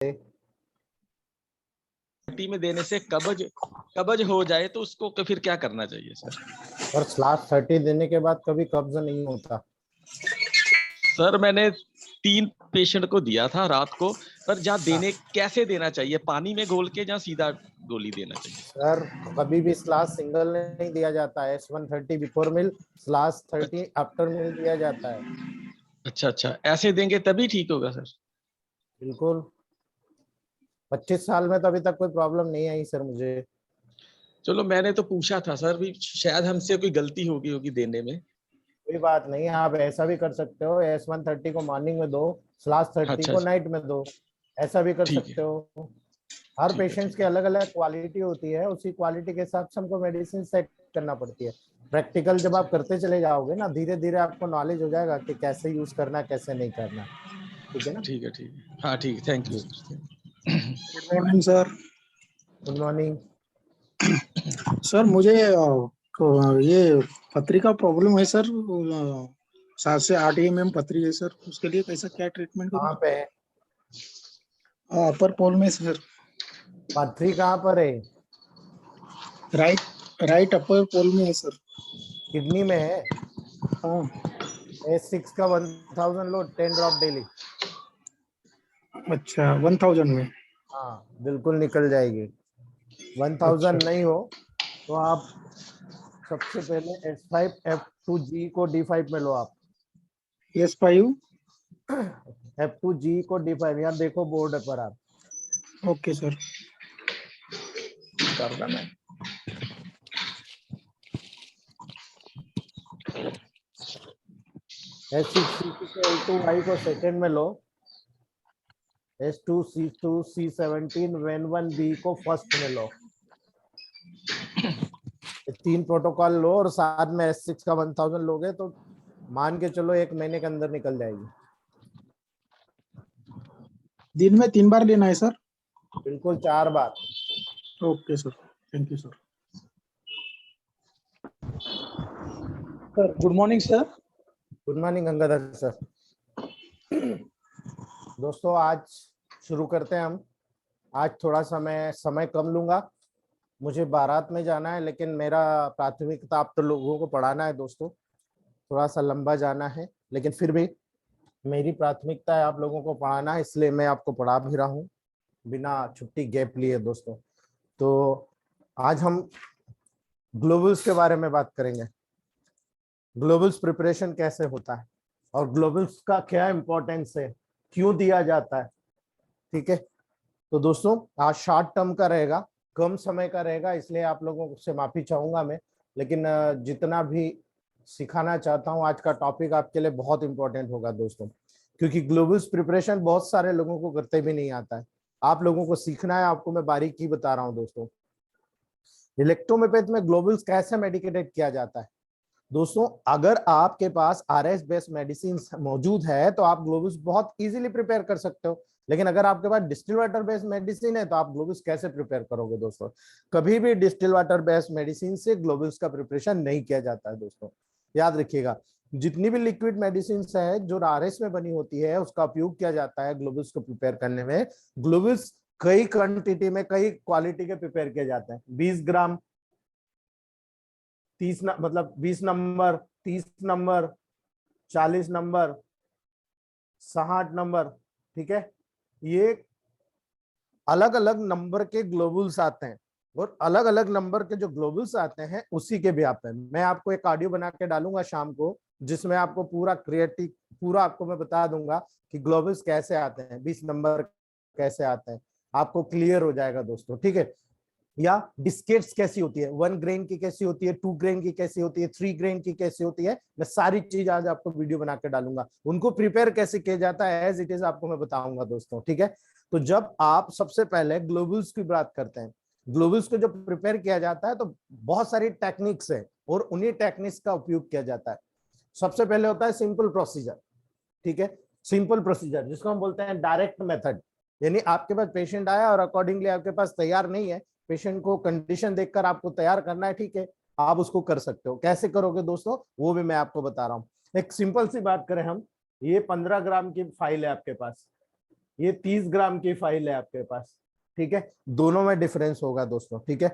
30 में देने से कब्ज कब्ज हो जाए तो उसको फिर क्या करना चाहिए सर? और स्लाश 30 देने के बाद कभी कब्ज नहीं होता। सर मैंने 3 पेशेंट को दिया था रात को, पर जहाँ देने कैसे देना चाहिए, पानी में घोल के या सीधा गोली देना चाहिए? सर कभी भी स्लाश सिंगल नहीं दिया जाता है। S130 बिफोर मिल, स्लाश 30 आफ्टर मिल दिया जाता है। अच्छा अच्छा, ऐसे देंगे तभी ठीक होगा सर? बिल्कुल। 25 साल में तो अभी तक कोई प्रॉब्लम नहीं आई सर मुझे। चलो मैंने तो पूछा था सर, भी शायद हमसे कोई गलती होगी देने में। कोई बात नहीं, आप ऐसा भी कर सकते हो, S130 को मॉर्निंग में दो, स्लाश 30 अच्छा को अच्छा, नाइट में दो, ऐसा भी कर ठीक है सकते हो। हर ठीक है पेशेंट्स ठीक की है। अलग अलग क्वालिटी होती है, उसी क्वालिटी के हिसाब से हमको मेडिसिन सेट करना पड़ती है। प्रैक्टिकल जब आप करते चले जाओगे ना, धीरे धीरे आपको नॉलेज हो जाएगा कि कैसे यूज करना है कैसे नहीं करना। ठीक है ना ठीक है ठीक है, हाँ ठीक है, thank you ji. Sir. Good morning sir. Good morning. Sir मुझे ये पथरी का प्रॉब्लम है सर। 7 से 8 mm पथरी है सर, उसके लिए कैसा क्या ट्रीटमेंट करूं? कहाँ पे है अपर पोल में सर। पथरी? कहाँ पर है? राइट अपर पोल में है सर। किडनी में है? हाँ। S6 का 1000 लो, 10 ड्रॉप डेली। अच्छा 1000 में? हाँ बिल्कुल निकल जाएगी। 1000 अच्छा नहीं हो तो आप सबसे पहले S5F2G को D5 में लो आप। S5। F2G को D5, यहाँ देखो बोर्ड पर आप। Okay sir. कर रहा मैं। S6C6 L2Y को सेकंड में लो, S2C2C17 Ven1B को फर्स्ट में लो। 3 प्रोटोकॉल लो और साथ में S6 का 1000 लोगे तो मान के चलो 1 महीने के अंदर निकल जाएगी। दिन में 3 बार लेना है सर? बिल्कुल 4 बार। Okay sir, thank you sir. Sir good morning sir. Good morning Gangadhar sir. दोस्तों आज शुरू करते हैं हम। आज थोड़ा समय कम लूंगा, मुझे बारात में जाना है, लेकिन मेरा प्राथमिकता आप तो लोगों को पढ़ाना है दोस्तों। थोड़ा सा लंबा जाना है, लेकिन फिर भी मेरी प्राथमिकता है आप लोगों को पढ़ाना, इसलिए मैं आपको पढ़ा भी रहा हूँ बिना छुट्टी गैप लिए दोस्तों। तो आज हम ग्लोबल्स के बारे में बात करेंगे। ग्लोबल्स प्रिपरेशन कैसे होता है और ग्लोबल्स का क्या इंपॉर्टेंस है, क्यों दिया जाता है। ठीक है, तो दोस्तों आज शॉर्ट टर्म का रहेगा, कम समय का रहेगा, इसलिए आप लोगों से माफी चाहूंगा मैं, लेकिन जितना भी सिखाना चाहता हूं आज का टॉपिक आपके लिए बहुत इंपॉर्टेंट होगा दोस्तों, क्योंकि ग्लोबल्स प्रिपरेशन बहुत सारे लोगों को करते भी नहीं आता है। आप लोगों को सीखना है, आपको मैं बारीकी बता रहा हूं दोस्तों। इलेक्ट्रोमेपैथ में ग्लोबल्स कैसे मेडिकेटेड किया जाता है दोस्तों। अगर आपके पास RS बेस्ड मेडिसिन मौजूद है तो आप ग्लोबल्स बहुत इजीली प्रिपेयर कर सकते हो, लेकिन अगर आपके पास डिस्टिल वाटर बेस्ड मेडिसिन है तो आप ग्लोबल्स कैसे प्रिपेयर करोगे दोस्तों। कभी भी डिस्टिल वाटर बेस्ड मेडिसिन से ग्लोबल्स का प्रिपरेशन नहीं किया जाता है दोस्तों, याद रखिएगा। जितनी भी लिक्विड मेडिसिन है जो RS में बनी होती है उसका उपयोग किया जाता है ग्लोबल्स को प्रिपेयर करने में। ग्लोबल्स कई क्वांटिटी में कई क्वालिटी के प्रिपेयर किए जाते हैं, 20 ग्राम, 20 नंबर, 30 नंबर, 40 नंबर, 60 नंबर। ठीक है, ये अलग अलग नंबर के ग्लोबल्स आते हैं और अलग अलग नंबर के जो ग्लोबल्स आते हैं उसी के भी आते हैं। मैं आपको एक ऑडियो बना के डालूंगा शाम को, जिसमें आपको पूरा आपको मैं बता दूंगा कि ग्लोबल्स कैसे आते हैं, 20 नंबर कैसे आते हैं, आपको क्लियर हो जाएगा दोस्तों। ठीक है, या डिस्केट्स कैसी होती है, 1 ग्रेन की कैसी होती है, 2 ग्रेन की कैसी होती है, 3 ग्रेन की कैसी होती है, मैं सारी चीज आज आपको वीडियो बना के डालूंगा। उनको प्रिपेयर कैसे किया जाता है एज इट इज आपको मैं बताऊंगा दोस्तों। ठीक है, तो जब आप सबसे पहले ग्लोबल्स की बात करते हैं, ग्लोबल्स को जब प्रिपेयर किया जाता है तो बहुत सारी टेक्निक्स है और उन्हीं टेक्निक्स का उपयोग किया जाता है। सबसे पहले होता है सिंपल प्रोसीजर। ठीक है, सिंपल प्रोसीजर जिसको हम बोलते हैं डायरेक्ट मेथड, यानी आपके पास पेशेंट आया और अकॉर्डिंगली आपके पास तैयार नहीं है, पेशेंट को कंडीशन देखकर आपको तैयार करना है, ठीक है, आप उसको कर सकते हो। कैसे करोगे दोस्तों वो भी मैं आपको बता रहा हूं। एक सिंपल सी बात करें हम, ये 15 ग्राम की फाइल है आपके पास, ये 30 ग्राम की फाइल है आपके पास, ठीक है, दोनों में डिफरेंस होगा दोस्तों, ठीक है।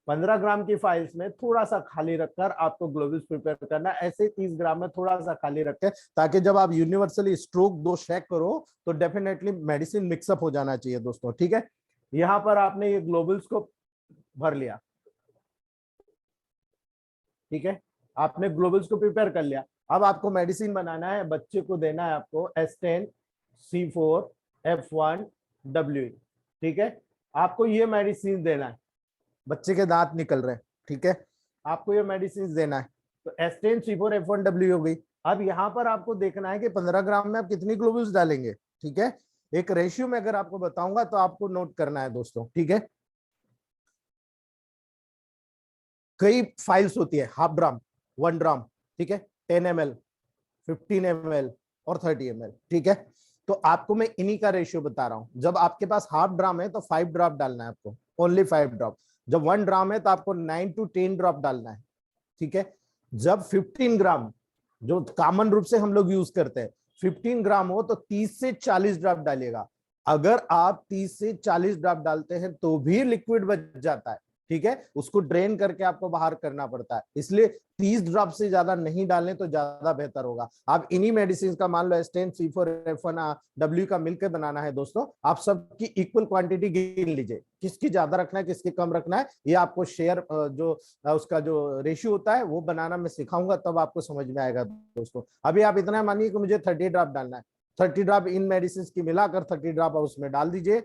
15 ग्राम की फाइल्स में थोड़ा सा खाली रखकर आपको ग्लोबुल्स प्रिपेयर करना, ऐसे 30 ग्राम में थोड़ा सा खाली रखें, ताकि जब आप यूनिवर्सली स्ट्रोक 2 शेक करो तो डेफिनेटली मेडिसिन मिक्सअप हो जाना चाहिए दोस्तों, ठीक है। यहां पर आपने ये ग्लोबुल्स को भर लिया, ठीक है, आपने ग्लोबुल्स को प्रिपेयर कर लिया। अब आपको मेडिसिन बनाना है, बच्चे को देना है आपको S10 C4 F1 WE, ठीक है। आपको ये मेडिसिन देना है, बच्चे के दांत निकल रहे हैं, ठीक है, आपको ये मेडिसिन देना है। तो S10 C4 F1 WE हो गई। अब यहाँ पर आपको देखना है कि 15 ग्राम में आप कितनी ग्लोबुल्स डालेंगे, ठीक है। एक रेशियो में अगर आपको बताऊंगा तो आपको नोट करना है दोस्तों, ठीक है। कई फाइल्स होती है, हाफ ड्राम, 1 ड्राम, ठीक है, 10 ml, 15 ml और 30 ml, ठीक है। तो आपको मैं इन्हीं का रेशियो बता रहा हूं। जब आपके पास हाफ ड्राम है तो 5 ड्रॉप डालना है आपको, ओनली 5 ड्रॉप। जब 1 ड्राम है तो आपको 9 to 10 ड्रॉप डालना है, ठीक है। जब 15 ग्राम, जो कॉमन रूप से हम लोग यूज करते हैं, 15 ग्राम हो तो 30 से 40 ड्रॉप डालिएगा। अगर आप 30 से 40 ड्रॉप डालते हैं तो भी लिक्विड बच जाता है, ठीक है, उसको ड्रेन करके आपको बाहर करना पड़ता है, इसलिए 30 ड्रॉप से ज्यादा नहीं डालने तो ज्यादा बेहतर होगा। आप इन्हीं मेडिसिन का मान लो S10 C4 F1 W का मिलकर बनाना है दोस्तों, आप सबकी इक्वल क्वांटिटी गिन लीजिए, किसकी ज्यादा रखना है किसकी कम रखना है, ये आपको शेयर जो उसका जो रेशियो होता है वो बनाना मैं सिखाऊंगा, तब आपको समझ में आएगा दोस्तों। अभी आप इतना मानिए कि मुझे 30 ड्रॉप डालना है, 30 ड्रॉप इन मेडिसिन की मिलाकर 30 ड्रॉप उसमें डाल दीजिए,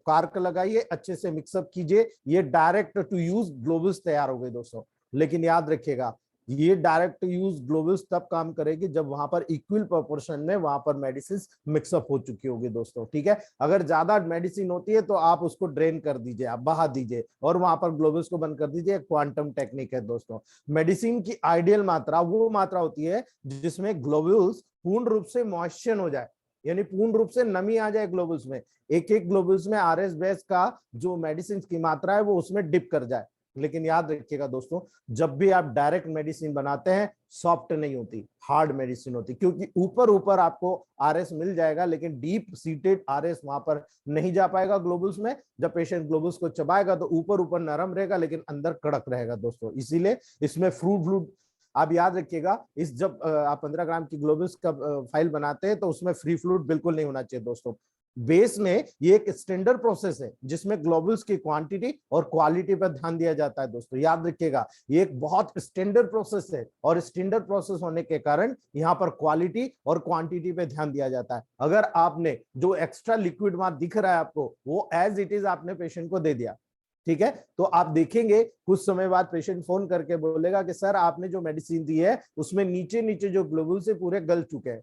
कार्क लगाइए, अच्छे से मिक्सअप कीजिए, ये डायरेक्ट टू यूज ग्लोबुल्स तैयार हो गए दोस्तों। लेकिन याद रखिएगा, ये डायरेक्ट यूज ग्लोबुल्स तब काम करेगी जब वहां पर इक्वल प्रोपोर्शन में वहां पर मेडिसिन मिक्सअप हो चुकी होगी दोस्तों, ठीक है। अगर ज्यादा मेडिसिन होती है तो आप उसको ड्रेन कर दीजिए, आप बहा दीजिए और वहां पर ग्लोबुल्स को बंद कर दीजिए। क्वांटम टेक्निक है दोस्तों। मेडिसिन की आइडियल मात्रा वो मात्रा होती है जिसमें ग्लोबुल्स पूर्ण रूप से मॉइस्चर हो जाए, यानी पूर्ण रूप से नमी आ जाए ग्लोबुल्स में, एक एक ग्लोबुल्स में RS बेस का जो मेडिसिन की मात्रा है वो उसमें डिप कर जाए। लेकिन याद रखिएगा दोस्तों, जब भी आप डायरेक्ट मेडिसिन बनाते हैं सॉफ्ट नहीं होती, हार्ड मेडिसिन होती, क्योंकि ऊपर ऊपर आपको RS मिल जाएगा लेकिन डीप सीटेड RS वहां पर नहीं जा पाएगा ग्लोबुल्स में। जब पेशेंट ग्लोबुल्स को चबाएगा तो ऊपर ऊपर नरम रहेगा लेकिन अंदर कड़क रहेगा दोस्तों। इसीलिए इसमें फ्रूट आप याद रखिएगा, इस जब आप 15 ग्राम की ग्लोबुल्स का फाइल बनाते हैं तो उसमें फ्री फ्लूइड बिल्कुल नहीं होना चाहिए दोस्तों। बेस में ये एक स्टैंडर्ड प्रोसेस है जिसमें ग्लोबुल्स की क्वांटिटी और क्वालिटी पर ध्यान दिया जाता है दोस्तों। याद रखिएगा, ये एक बहुत स्टैंडर्ड प्रोसेस है और स्टैंडर्ड प्रोसेस होने के कारण यहाँ पर क्वालिटी और क्वांटिटी पे ध्यान दिया जाता है। अगर आपने जो एक्स्ट्रा लिक्विड वहां दिख रहा है आपको, वो एज इट इज आपने पेशेंट को दे दिया, ठीक है, तो आप देखेंगे कुछ समय बाद पेशेंट फोन करके बोलेगा कि सर आपने जो मेडिसिन दी है उसमें नीचे नीचे जो ग्लोबुल्स है पूरे गल चुके हैं,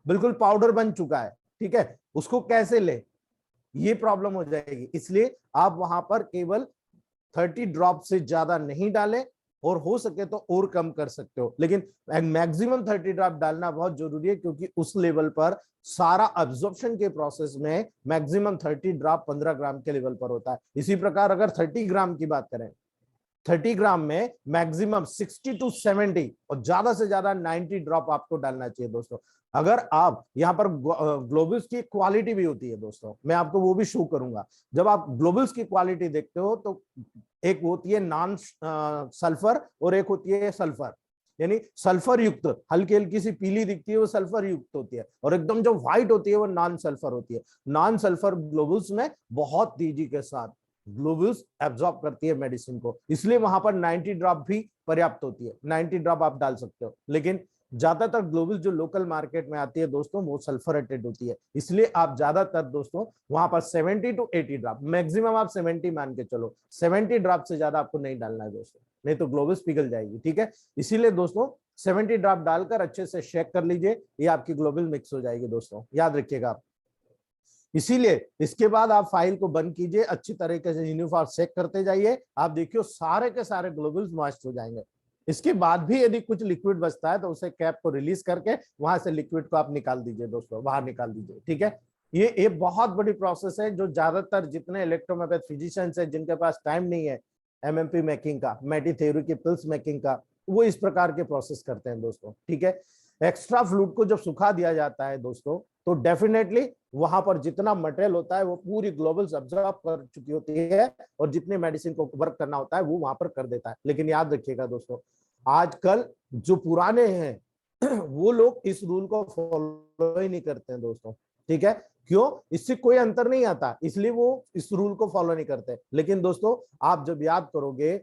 बिल्कुल पाउडर बन चुका है, ठीक है, उसको कैसे ले, ये प्रॉब्लम हो जाएगी। इसलिए आप वहां पर केवल 30 ड्रॉप से ज्यादा नहीं डालें और हो सके तो और कम कर सकते हो, लेकिन मैक्सिमम 30 ड्रॉप डालना बहुत जरूरी है क्योंकि उस लेवल पर सारा अब्जॉर्प्शन के प्रोसेस में मैक्सिमम 30 ड्रॉप 15 ग्राम के लेवल पर होता है। इसी प्रकार अगर 30 ग्राम की बात करें, 30 ग्राम में मैक्सिमम 60 to 70 और ज्यादा से ज्यादा 90 ड्रॉप आपको डालना चाहिए दोस्तों। अगर आप यहाँ पर ग्लोबुल्स की क्वालिटी भी होती है दोस्तों, मैं आपको वो भी शो करूंगा। जब आप ग्लोबुल्स की क्वालिटी देखते हो तो एक होती है नॉन सल्फर और एक होती है सल्फर, यानी सल्फर युक्त हल्की हल्की सी पीली दिखती है वो सल्फर युक्त होती है, और एकदम जो व्हाइट होती है वो नॉन सल्फर होती है। नॉन सल्फर ग्लोबुल्स में बहुत तेजी के साथ ग्लोबुल्स एब्जॉर्ब करती है मेडिसिन को, इसलिए वहां पर 90 ड्रॉप भी पर्याप्त होती है, 90 ड्रॉप आप डाल सकते हो। लेकिन ज्यादातर ग्लोबुल्स जो लोकल मार्केट में आती है दोस्तों वो सल्फरेटेड होती है, इसलिए आप ज्यादातर दोस्तों वहां पर 70 to 80 ड्रॉप, मैक्सिमम आप 70 मान के चलो, 70 ड्रॉप से ज्यादा आपको नहीं डालना है दोस्तों, नहीं तो ग्लोबुल्स पिघल जाएगी, ठीक है। इसीलिए दोस्तों 70 ड्रॉप डालकर अच्छे से शेक कर लीजिए, ये आपकी ग्लोबुल मिक्स हो जाएगी दोस्तों, याद रखिएगा आप। इसीलिए इसके बाद आप फाइल को बंद कीजिए, अच्छी तरीके से यूनिफॉर्म चेक करते जाइए, आप देखियो सारे के सारे ग्लोबुल्स मॉइस्ट हो जाएंगे। इसके बाद भी यदि कुछ लिक्विड बचता है तो उसे कैप को रिलीज करके वहां से लिक्विड को आप निकाल दीजिए दोस्तों, बाहर निकाल दीजिए, ठीक है। ये बहुत बड़ी प्रोसेस है जो ज्यादातर जितने इलेक्ट्रोमैथ फिजिशियंस है जिनके पास टाइम नहीं है MMP मेकिंग का, मेडी थ्योरी की पिल्स मेकिंग का, वो इस प्रकार के प्रोसेस करते हैं दोस्तों, ठीक है। एक्स्ट्रा फ्लूइड को जब सुखा दिया जाता है दोस्तों, तो डेफिनेटली वहां पर जितना मटेरियल होता है वो पूरी ग्लोबल्स ऑब्जर्व कर चुकी होती है और जितने मेडिसिन को वर्क करना होता है वो वहां पर कर देता है। लेकिन याद रखिएगा दोस्तों, आजकल जो पुराने हैं वो लोग इस रूल को फॉलो ही नहीं करते हैं दोस्तों, ठीक है। क्यों? इससे कोई अंतर नहीं आता, इसलिए वो इस रूल को फॉलो नहीं करते। लेकिन दोस्तों आप जब याद करोगे,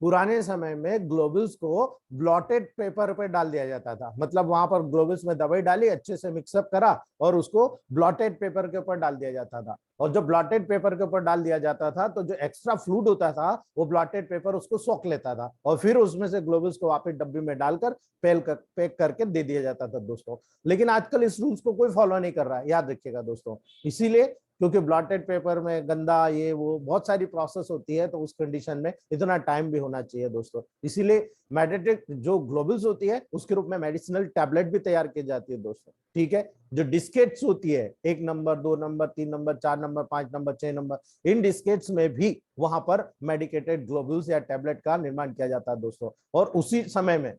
पुराने समय में ग्लोबल्स को ब्लॉटेड पेपर पे डाल दिया जाता था, मतलब वहां पर ग्लोबल्स में दवाई डाली, अच्छे से मिक्सअप करा और उसको ब्लॉटेड पेपर के ऊपर डाल दिया जाता था। और जब ब्लॉटेड पेपर के ऊपर डाल दिया जाता था तो जो एक्स्ट्रा फ्लूइड होता था वो ब्लॉटेड पेपर उसको सोख लेता था और फिर उसमें से ग्लोबल्स को वापस डब्बी में डालकर पैक करके दे दिया जाता था दोस्तों। लेकिन आजकल इस रूल्स को कोई फॉलो नहीं कर रहा है, याद रखिएगा दोस्तों। इसीलिए क्योंकि ब्लॉटेड पेपर में गंदा ये वो बहुत सारी प्रोसेस होती है, तो उस कंडीशन में इतना टाइम भी होना चाहिए दोस्तों। इसीलिए मेडिटेक जो ग्लोबल्स होती है उसके रूप में मेडिसिनल टैबलेट भी तैयार की जाती है दोस्तों, ठीक है। जो डिस्केट्स होती है 1 number 2 number 3 number 4 number 5 number 6 number, इन डिस्केट्स में भी वहां पर मेडिकेटेड ग्लोबल्स या टैबलेट का निर्माण किया जाता है दोस्तों। और उसी समय में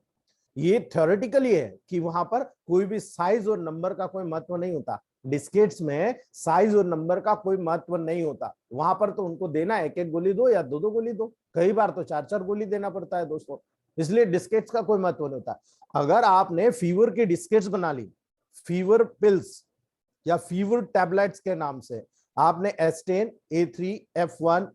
ये थ्योरेटिकली है कि वहां पर कोई भी साइज और नंबर का कोई महत्व नहीं होता। डिस्केट्स में साइज और नंबर का कोई महत्व नहीं होता, वहां पर तो उनको देना एक एक गोली दो या दो दो गोली दो, कई बार तो चार चार गोली देना पड़ता है दोस्तों। इसलिए डिस्केट्स का कोई महत्व नहीं होता। अगर आपने फीवर की डिस्केट्स बना ली, फीवर पिल्स या फीवर टैबलेट्स के नाम से, आपने एस्टेन, A3, F1,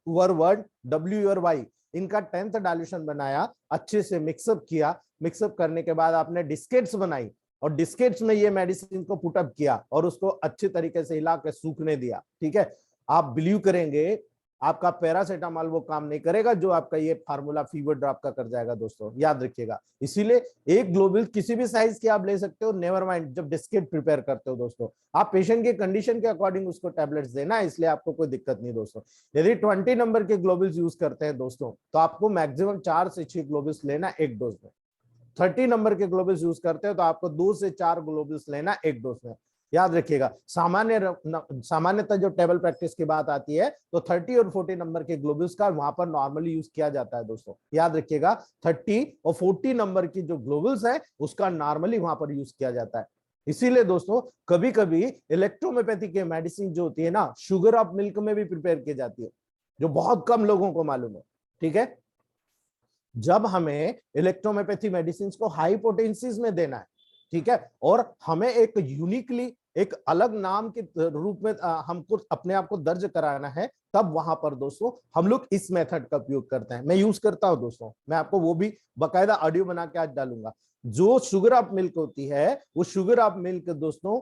वर्वर्ड, WRY इनका 10th डाइल्यूशन बनाया, अच्छे से मिक्सअप किया, मिक्सअप करने के बाद आपने डिस्केट्स बनाई और डिस्केट्स में ये मेडिसिन को पुटअप किया और उसको अच्छे तरीके से हिला के सूखने दिया, ठीक है। आप बिलीव करेंगे आपका पैरासीटामॉल वो काम नहीं करेगा जो आपका ये फार्मूला फीवर ड्रॉप का कर जाएगा दोस्तों, याद रखिएगा। इसीलिए एक ग्लोबल किसी भी साइज की आप ले सकते हो, नेवर माइंड जब डिस्केट प्रिपेयर करते हो दोस्तों, आप पेशेंट के कंडीशन के अकॉर्डिंग उसको टैबलेट्स देना है, इसलिए आपको कोई दिक्कत नहीं दोस्तों। यदि 20 नंबर के ग्लोबल्स यूज करते हैं दोस्तों तो आपको मैक्सिमम 4 से 6 ग्लोबल्स लेना एक डोज में। 30 नंबर के ग्लोबल्स यूज करते हो तो आपको 2 से 4 ग्लोबल्स लेना एक डोज में, याद रखिएगा। सामान्यतः जो टेबल प्रैक्टिस की बात आती है तो 30 और 40 नंबर के ग्लोबल्स का वहां पर नॉर्मली यूज किया जाता है दोस्तों, याद रखिएगा। 30 और 40 नंबर की जो ग्लोबल्स है उसका नॉर्मली वहां पर यूज किया जाता है। इसीलिए दोस्तों कभी कभी इलेक्ट्रोमोपैथी के मेडिसिन जो होती है ना, शुगर ऑफ मिल्क में भी प्रिपेयर की जाती है, जो बहुत कम लोगों को मालूम है, ठीक है। जब हमें इलेक्ट्रोमोपैथी मेडिसिन को हाई पोटेंसीज में देना है, ठीक है, और हमें एक यूनिकली एक अलग नाम के रूप में हमको अपने आप को दर्ज कराना है, तब वहां पर दोस्तों हम लोग इस मेथड का उपयोग करते हैं। मैं यूज करता हूं दोस्तों, मैं आपको वो भी बकायदा ऑडियो बना के आज डालूंगा। जो शुगर ऑफ मिल्क होती है वो शुगर ऑफ मिल्क दोस्तों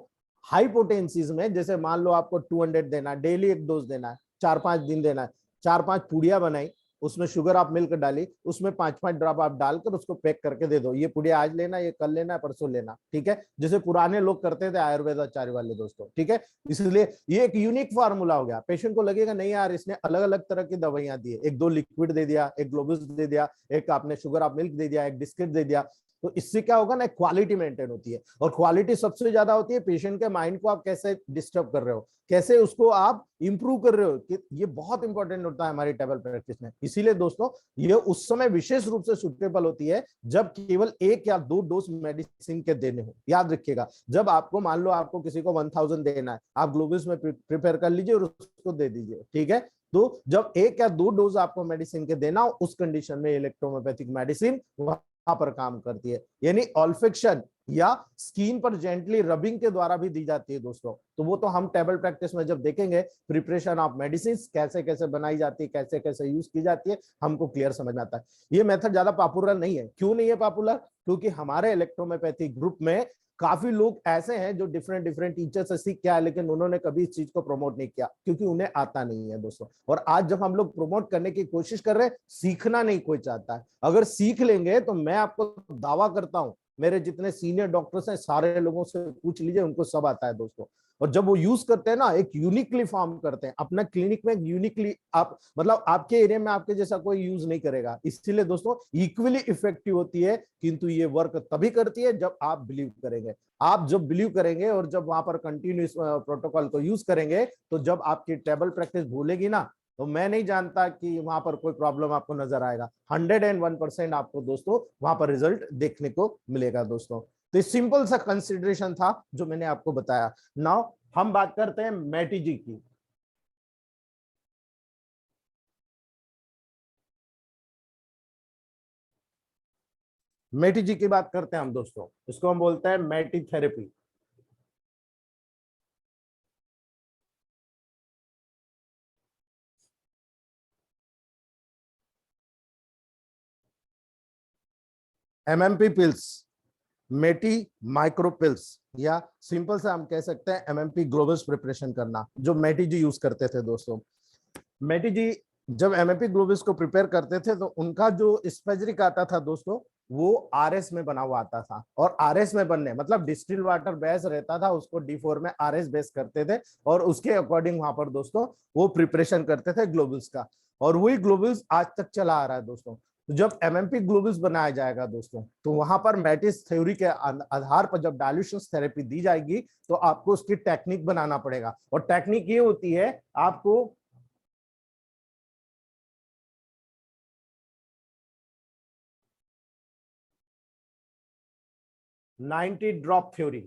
हाई पोटेंसीज में, जैसे मान लो आपको 200 देना है, डेली एक डोज देना है, 4-5 दिन देना है, 4-5 पुड़िया बनाई, उसमें शुगर आप मिल्क डाली, उसमें 5-5 ड्रॉप आप डालकर उसको पैक करके दे दो, ये पुड़िया आज लेना, ये कल लेना, परसों लेना, ठीक है, जैसे पुराने लोग करते थे आयुर्वेदाचार्य वाले दोस्तों, ठीक है। इसलिए ये एक यूनिक फार्मूला हो गया। पेशेंट को लगेगा नहीं यार इसने अलग अलग तरह की दवाइयां दी है, एक दो लिक्विड दे दिया, एक ग्लोबल्स दे दिया, एक आपने शुगर ऑफ मिल्क दे दिया, एक बिस्किट दे दिया, तो इससे क्या होगा ना, क्वालिटी मेंटेन होती है। और क्वालिटी सबसे ज्यादा होती है पेशेंट के माइंड को आप कैसे डिस्टर्ब कर रहे हो, कैसे उसको आप इंप्रूव कर रहे हो, कि ये बहुत इंपॉर्टेंट होता है हमारी टेबल प्रैक्टिस में। इसीलिए दोस्तों ये उस समय विशेष रूप से सुटेबल होती है जब केवल 1 या 2 डोज मेडिसिन के देने हो, याद रखिएगा। जब आपको मान लो आपको किसी को 1000 देना है, आप ग्लोबल्स में प्रिपेयर कर लीजिए और उसको दे दीजिए, ठीक है। तो जब 1 या 2 डोज आपको मेडिसिन के देना हो, उस कंडीशन में इलेक्ट्रोमोपैथिक मेडिसिन वहां पर काम करती है, यानी ऑल्फेक्शन या स्किन पर जेंटली रबिंग के द्वारा भी दी जाती है दोस्तों। तो वो तो हम टेबल प्रैक्टिस में जब देखेंगे प्रिपरेशन ऑफ मेडिसिन कैसे कैसे बनाई जाती है, कैसे कैसे यूज की जाती है, हमको क्लियर समझ में आता है। ये मेथड ज्यादा पॉपुलर नहीं है। क्यों नहीं है पॉपुलर? क्योंकि हमारे इलेक्ट्रोमोपैथिक ग्रुप में काफी लोग ऐसे हैं जो डिफरेंट डिफरेंट टीचर से सीख के आए, लेकिन उन्होंने कभी इस चीज को प्रमोट नहीं किया क्योंकि उन्हें आता नहीं है दोस्तों। और आज जब हम लोग प्रमोट करने की कोशिश कर रहे हैं, सीखना नहीं कोई चाहता है। अगर सीख लेंगे तो मैं आपको दावा करता हूं, मेरे जितने सीनियर डॉक्टर्स हैं सारे लोगों से पूछ लीजिए, उनको सब आता है दोस्तों। और जब वो यूज करते हैं ना, एक यूनिकली फॉर्म करते हैं अपना क्लिनिक में, यूनिकली आप मतलब आपके एरिया में आपके जैसा कोई यूज नहीं करेगा। इसीलिए दोस्तों इक्वली इफेक्टिव होती है, किंतु ये वर्क तभी करती है जब आप बिलीव करेंगे। आप जब बिलीव करेंगे और जब वहां पर कंटिन्यूस प्रोटोकॉल को यूज करेंगे, तो जब आपकी टेबल प्रैक्टिस भूलेगी ना, तो मैं नहीं जानता कि वहां पर कोई प्रॉब्लम आपको नजर आएगा। 101% आपको दोस्तों वहां पर रिजल्ट देखने को मिलेगा दोस्तों। तो सिंपल सा कंसिडरेशन था जो मैंने आपको बताया। नाउ हम बात करते हैं मैटी जी की। मैटी जी की बात करते हैं हम दोस्तों, इसको हम बोलते हैं मैटी थेरेपी। एमएमपी पिल्स, मेटी माइक्रो पिल्स, या सिंपल से हम कह सकते हैं एमएमपी ग्लोबल्स प्रिपरेशन करना, जो मेटी जी यूज करते थे दोस्तों। मेटी जी जब एमएमपी ग्लोबल्स को प्रिपेयर करते थे तो उनका जो स्पेजरिक आता था दोस्तों, वो आरएस में बना हुआ आता था। और आरएस में बनने मतलब डिस्टिल वाटर बेस रहता था, उसको D4 में आरएस बेस करते थे और उसके अकॉर्डिंग वहां पर दोस्तों वो प्रिपरेशन करते थे ग्लोबल्स का। और वही ग्लोबल्स आज तक चला आ रहा है दोस्तों। तो जब एमएमपी ग्लोबल्स बनाया जाएगा दोस्तों, तो वहां पर मैटिस थ्योरी के आधार पर जब डायल्यूशन थेरेपी दी जाएगी तो आपको उसकी टेक्निक बनाना पड़ेगा। और टेक्निक ये होती है, आपको नाइनटी ड्रॉप थ्योरी,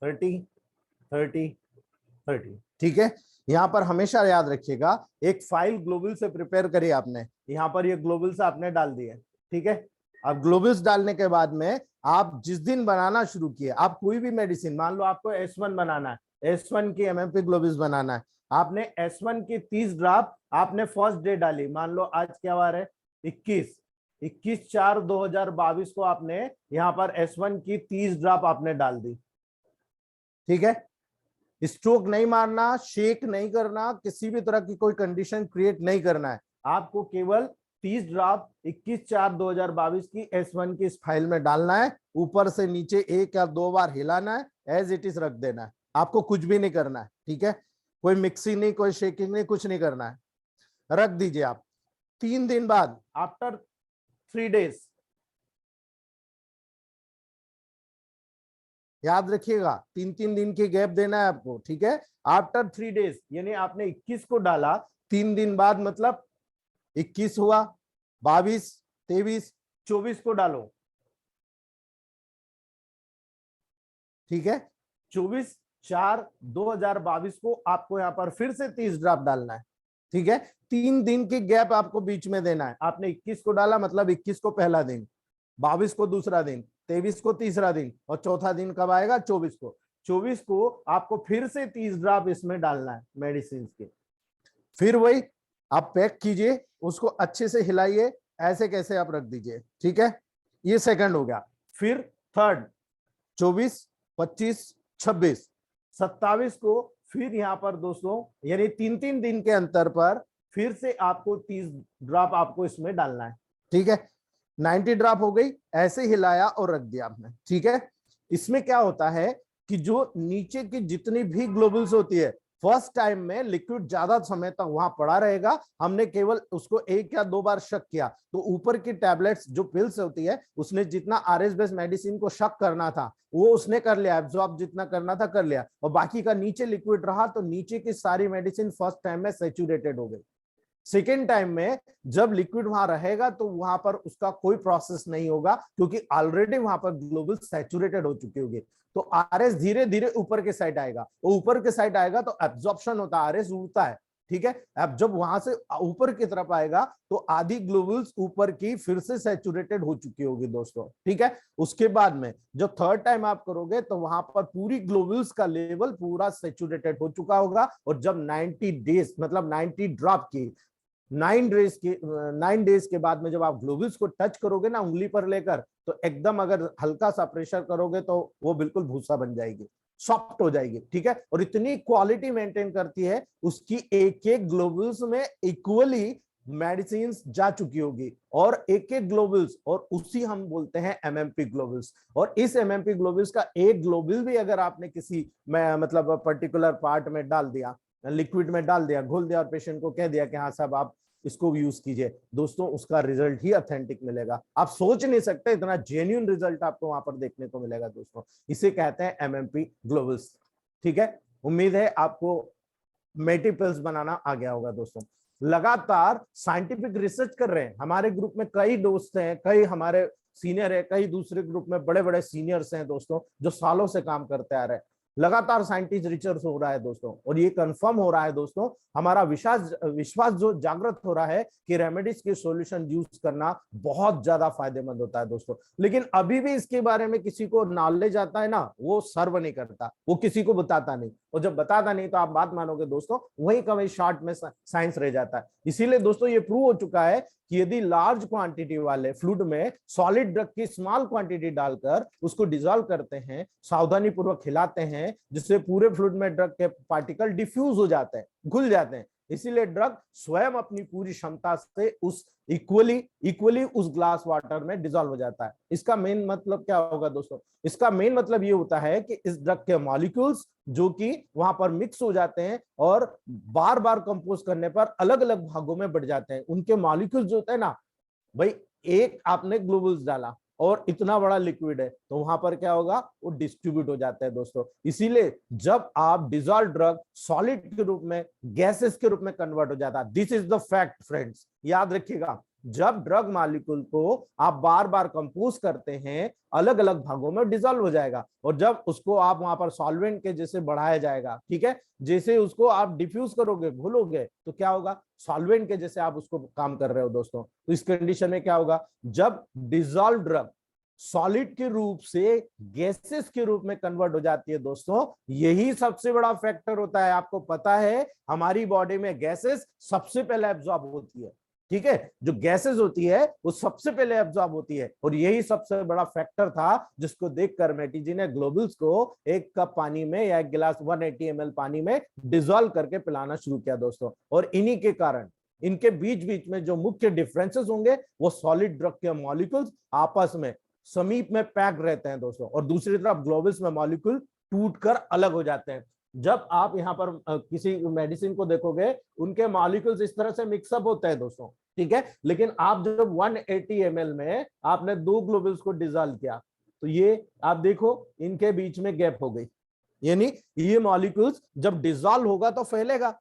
30 30 30, ठीक है। यहां पर हमेशा याद रखिएगा, एक फाइल ग्लोबल से प्रिपेयर करी आपने, यहां पर ये ग्लोबल से आपने डाल दिए, ठीक है। अब ग्लोबल्स डालने के बाद में आप जिस दिन बनाना शुरू किए, आप कोई भी मेडिसिन, मान लो आपको S1 बनाना है, S1 की एमएमपी ग्लोबल्स बनाना है, आपने S1 की 30 ड्रॉप आपने फर्स्ट डे डाली, मान लो आज क्या वार है, 21/4/2022 को आपने यहाँ पर S1 की 30 ड्रॉप आपने डाल दी, ठीक है। स्ट्रोक नहीं मारना, शेक नहीं करना, किसी भी तरह की कोई कंडीशन क्रिएट नहीं करना है, आपको केवल 30 ड्रॉप 21/4/2022 की S1 की इस फाइल में डालना है, ऊपर से नीचे 1 या 2 बार हिलाना है, एज इट इज रख देना है, आपको कुछ भी नहीं करना है, ठीक है। कोई मिक्सिंग नहीं, कोई शेकिंग नहीं, कुछ नहीं करना है, रख दीजिए आप। 3 दिन बाद, आफ्टर 3 डेज, याद रखिएगा 3 दिन की गैप देना है आपको, ठीक है। आफ्टर 3 डेज, यानी आपने 21 को डाला, 3 दिन बाद मतलब 21 हुआ, 22, 23, 24 को डालो, ठीक है। 24/4/2022 को आपको यहाँ पर फिर से 30 ड्रॉप डालना है, ठीक है। 3 दिन की गैप आपको बीच में देना है। आपने 21 को डाला मतलब 21 को पहला दिन, 22 को दूसरा दिन, 23 को तीसरा दिन, और चौथा दिन कब आएगा, 24 को। 24 को आपको फिर से 30 ड्रॉप इसमें डालना है मेडिसिन के। फिर वही आप पैक कीजिए, उसको अच्छे से हिलाइए, ऐसे कैसे आप रख दीजिए, ठीक है। ये सेकंड हो गया। फिर थर्ड, 24, 25, 26, 27 को फिर यहाँ पर दोस्तों, यानी 3 दिन के अंतर पर फिर से आपको 30 ड्रॉप आपको इसमें डालना है, ठीक है। 90 ड्रॉप हो गई, ऐसे हिलाया और रख दिया आपने, ठीक है। इसमें क्या होता है कि जो नीचे की जितनी भी ग्लोबल्स होती है, फर्स्ट टाइम में लिक्विड ज्यादा समय तक वहां पड़ा रहेगा, हमने केवल उसको 1 या 2 बार शक किया, तो ऊपर की टैबलेट्स जो पिल्स होती है, उसने जितना आरएस बेस्ड मेडिसिन को शक करना था वो उसने कर लिया, एब्जॉर्ब जितना करना था कर लिया, और बाकी का नीचे लिक्विड रहा, तो नीचे की सारी मेडिसिन फर्स्ट टाइम में सैचुरेटेड हो गई। सेकेंड टाइम में जब लिक्विड वहां रहेगा तो वहां पर उसका कोई प्रोसेस नहीं होगा, क्योंकि ऑलरेडी वहां पर ग्लोबल सैचुरेटेड हो चुकी होगी। तो आरएस धीरे धीरे ऊपर के साइड आएगा, वो ऊपर के साइड आएगा तो एब्जॉर्प्शन होता है, आरएस उड़ता है, ठीक है। अब जब वहां से ऊपर की तरफ आएगा तो आधी ग्लोबल्स ऊपर की फिर से सैचुरेटेड हो चुकी होगी दोस्तों, ठीक है। उसके बाद में जब थर्ड टाइम आप करोगे तो वहां पर पूरी ग्लोबल्स का लेवल पूरा सैचुरेटेड हो चुका होगा। और जब 90 डेज मतलब 90 ड्रॉप की 9 डेज के बाद में जब आप ग्लोबल्स को टच करोगे ना उंगली पर लेकर, तो एकदम अगर हल्का सा प्रेशर करोगे तो वो बिल्कुल भूसा बन जाएगी, सॉफ्ट हो जाएगी, ठीक है। और इतनी क्वालिटी मेंटेन करती है, उसकी एक एक ग्लोबल्स में इक्वली मेडिसिन जा चुकी होगी, और एक एक ग्लोबल्स, और उसी हम बोलते हैं एमएमपी ग्लोबल्स। और इस एमएमपी ग्लोबल्स का एक ग्लोबल भी अगर आपने किसी मतलब पर्टिकुलर पार्ट में डाल दिया, लिक्विड में डाल दिया, घोल दिया, और पेशेंट को कह दिया कि हाँ साहब आप इसको यूज कीजिए, दोस्तों उसका रिजल्ट ही ऑथेंटिक मिलेगा। आप सोच नहीं सकते इतना जेन्युइन रिजल्ट आपको वहां पर देखने को मिलेगा दोस्तों। इसे कहते हैं एमएमपी ग्लोबल्स, ठीक है। उम्मीद है आपको मेटी पिल्स बनाना आ गया होगा दोस्तों। लगातार साइंटिफिक रिसर्च कर रहे हैं। हमारे ग्रुप में कई दोस्त हैं, कई हमारे सीनियर है, कई दूसरे ग्रुप में बड़े बड़े सीनियर्स हैं दोस्तों, जो सालों से काम करते आ रहे हैं। लगातार साइंटिस्ट रिसर्च हो रहा है दोस्तों, और ये कंफर्म हो रहा है दोस्तों, हमारा विश्वास जो जागृत हो रहा है कि रेमेडीज के सॉल्यूशन यूज करना बहुत ज्यादा फायदेमंद होता है दोस्तों। लेकिन अभी भी इसके बारे में किसी को नॉलेज आता है ना, वो सर्व नहीं करता, वो किसी को बताता नहीं, और जब बताता नहीं तो आप बात मानोगे दोस्तों, वही का वही शॉर्ट में साइंस रह जाता है। इसीलिए दोस्तों ये प्रूव हो चुका है कि यदि लार्ज क्वांटिटी वाले फ्लूइड में सॉलिड ड्रग की स्मॉल क्वांटिटी डालकर उसको डिसॉल्व करते हैं, सावधानी पूर्वक हिलाते हैं, जिससे पूरे फ्लूइड में ड्रग के पार्टिकल डिफ्यूज हो जाते हैं, घुल जाते हैं। इसीलिए ड्रग स्वयं अपनी पूरी क्षमता से उस इक्वली उस ग्लास वाटर में डिसॉल्व हो जाता है। इसका मेन मतलब क्या होगा दोस्तों? इसका मेन मतलब ये होता है कि इस ड्रग के मॉलिक्यूल्स जो कि वहां पर मिक्स हो जाते हैं और बार बार कंपोज करने पर अलग अलग भागों में बढ़ जाते हैं, उनके मॉलिक्यूल्स जो होते हैं ना भाई, एक आपने ग्लोबुल्स डाला और इतना बड़ा लिक्विड है, तो वहां पर क्या होगा, वो डिस्ट्रीब्यूट हो जाता है दोस्तों। इसीलिए जब आप डिसॉल्व ड्रग सॉलिड के रूप में, गैसेस के रूप में कन्वर्ट हो जाता है। This is the fact friends, याद रखिएगा। जब ड्रग मॉलिक्यूल को आप बार बार कंपोज करते हैं, अलग अलग भागों में डिसॉल्व हो जाएगा, और जब उसको आप वहां पर सॉल्वेंट के जैसे बढ़ाया जाएगा, ठीक है, जैसे उसको आप डिफ्यूज करोगे, घोलोगे, तो क्या होगा, सॉल्वेंट के जैसे आप उसको काम कर रहे हो दोस्तों। तो इस कंडीशन में क्या होगा, जब डिसॉल्व ड्रग सॉलिड के रूप से गैसेस के रूप में कन्वर्ट हो जाती है दोस्तों, यही सबसे बड़ा फैक्टर होता है। आपको पता है हमारी बॉडी में गैसेस सबसे पहले एब्जॉर्ब होती है, ठीक है, जो गैसेस होती है वो सबसे पहले एब्जॉर्ब होती है, और यही सबसे बड़ा फैक्टर था जिसको देखकर मैटी जी ने ग्लोबुल्स को एक कप पानी में या एक गिलास 180 ml पानी में डिसॉल्व करके पिलाना शुरू किया दोस्तों। और इन्हीं के कारण इनके बीच बीच में जो मुख्य डिफरेंसेस होंगे, वो सॉलिड ड्रग के मॉलिक्यूल्स आपस में समीप में पैक रहते हैं दोस्तों, और दूसरी तरफ ग्लोबुल्स में मॉलिक्यूल टूटकर अलग हो जाते हैं। जब आप यहाँ पर किसी मेडिसिन को देखोगे, उनके मॉलिक्यूल्स इस तरह से मिक्सअप होते हैं दोस्तों, ठीक है, लेकिन आप जब 180 ml में आपने 2 ग्लोबुल्स को डिसॉल्व किया, तो ये आप देखो इनके बीच में गैप हो गई, यानी ये मॉलिक्यूल्स जब डिसॉल्व होगा तो फैलेगा।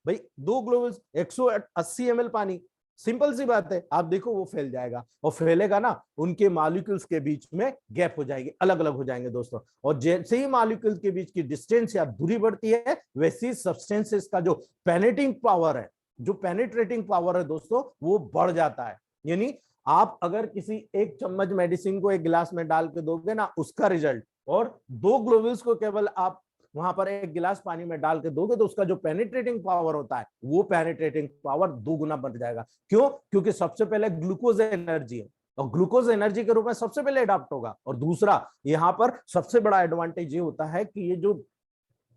भाई 2 ग्लोबुल्स 180 ml पानी, सिंपल सी बात है, आप देखो वो फैल जाएगा, और फैलेगा ना, उनके मॉलिक्यूल्स के बीच में गैप हो जाएगी, अलग अलग हो जाएंगे दोस्तों। और जैसे ही मॉलिक्यूल्स के बीच की डिस्टेंस या दूरी बढ़ती है, वैसे ही सब्सटेंसेस का जो पेनिट्रेटिंग पावर है, जो पेनिट्रेटिंग पावर है दोस्तों, वो बढ़ जाता है। यानी आप अगर किसी एक चम्मच मेडिसिन को एक गिलास में डाल के दोगे ना, उसका रिजल्ट, और 2 ग्लोबुल्स को केवल आप वहां पर एक गिलास पानी में डाल के दोगे, तो उसका जो पेनिट्रेटिंग पावर होता है, वो पेनिट्रेटिंग पावर 2 गुना बढ़ जाएगा। क्यों? क्योंकि सबसे पहले ग्लूकोज एनर्जी है, और ग्लूकोज एनर्जी के रूप में सबसे पहले अडॉप्ट होगा। और दूसरा यहाँ पर सबसे बड़ा एडवांटेज ये होता है कि ये जो